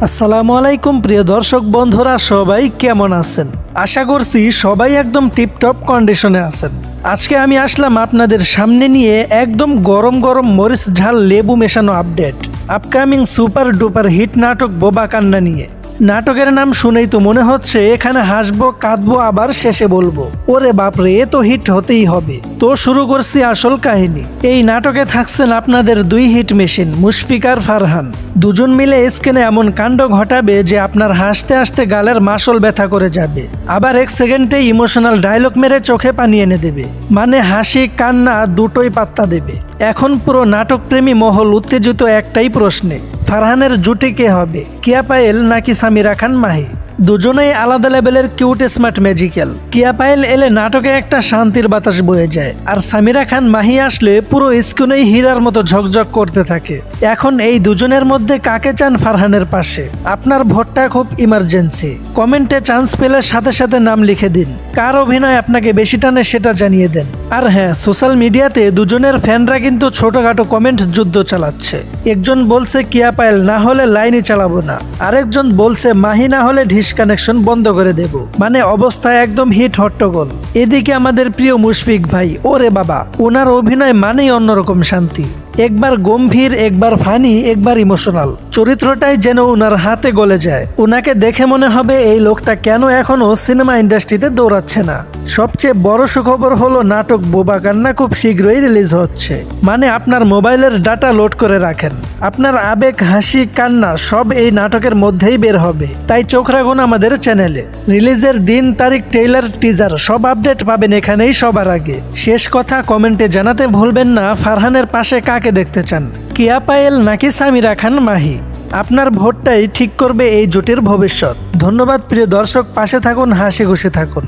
আসসালামু আলাইকুম প্রিয় দর্শক বন্ধুরা, সবাই কেমন আছেন? আশা করছি সবাই একদম টিপটপ কন্ডিশনে আছেন। আজকে আমি আসলাম আপনাদের সামনে নিয়ে একদম গরম গরম মরিচ ঝাল লেবু মেশানো update upcoming super duper hit নাটক বোবা কান্না নিয়ে। নাটকের নাম শুনেই তো মনে হচ্ছে এখানে হাসবো, কাঁদবো, আবার শেষে বলবো ওরে বাপরে, এ তো হিট হতেই হবে। তো শুরু করছি আসল কাহিনী। এই নাটকে থাকছেন আপনাদের দুই হিট মেশিন মুশফিক আর ফারহান। দুজন মিলে স্ক্রিনে এমন কাণ্ড ঘটাবে যে আপনার হাসতে হাসতে গালের মাসল ব্যথা করে যাবে, আবার এক সেকেন্ডে ইমোশনাল ডায়লগ মেরে চোখে পানি এনে দেবে। মানে হাসি কান্না দুটোই পাত্তা দেবে। এখন পুরো নাটক প্রেমী মহল উত্তেজিত একটাই প্রশ্নে, ফারহানের জুটি কে হবে, কিয়া পায়েল নাকি সামিরা খান মাহি? দুজনেই আলাদা লেভেলের কিউট স্মার্ট ম্যাজিক্যাল। কিয়া পায়েল এলে নাটকে একটা শান্তির বাতাস বয়ে যায়, আর সামিরা খান মাহি আসলে পুরো স্ক্রিনেই হীরার মতো ঝকঝক করতে থাকে। এখন এই দুজনের মধ্যে কাকে চান ফারহানের পাশে? আপনার ভোটটা খুব ইমার্জেন্সি। কমেন্টে চান্স পেলে সাথে সাথে নাম লিখে দিন। কার অভিনয় আপনাকে বেশি টানে সেটা জানিয়ে দেন। আর হ্যাঁ, সোশ্যাল মিডিয়াতে দুজনের ফ্যানরা কিন্তু ছোটখাটো কমেন্ট যুদ্ধ চালাচ্ছে। একজন বলছে কিয়া পায়েল না হলে লাইনই চালাবো না, আরেকজন বলছে মাহি না হলে ঢিস কানেকশন বন্ধ করে দেব। মানে অবস্থা একদম হিট হট্টগোল। এদিকে আমাদের প্রিয় মুশফিক ভাই, ওরে বাবা, ওনার অভিনয় মানেই অন্যরকম শান্তি। একবার গম্ভীর, একবার ফানি, একবার ইমোশনাল। চরিত্রটাই যেন ওনার হাতে গলে যায়। ওনাকে দেখে মনে হবে এই লোকটা কেন এখনো সিনেমা ইন্ডাস্ট্রিতে দৌড়াচ্ছে না। সবচেয়ে বড় সুখবর হলো নাটক বোবা কান্না খুব শীঘ্রই রিলিজ হচ্ছে। মানে আপনার মোবাইলের ডাটা লোড করে রাখেন, আপনার আবেগ, হাসি, কান্না সব এই নাটকের মধ্যেই বের হবে। তাই চোখ রাখুন আমাদের চ্যানেলে। রিলিজের দিন, তারিখ, ট্রেইলার, টিজার সব আপডেট পাবেন এখানেই সবার আগে। শেষ কথা, কমেন্টে জানাতে ভুলবেন না ফারহানের পাশে কাকে দেখতে চান, কিয়া পায়েল নাকি সামিরা খান মাহি? আপনার ভোটটাই ঠিক করবে এই জুটির ভবিষ্যৎ। ধন্যবাদ প্রিয় দর্শক, পাশে থাকুন, হাসি খুশি থাকুন।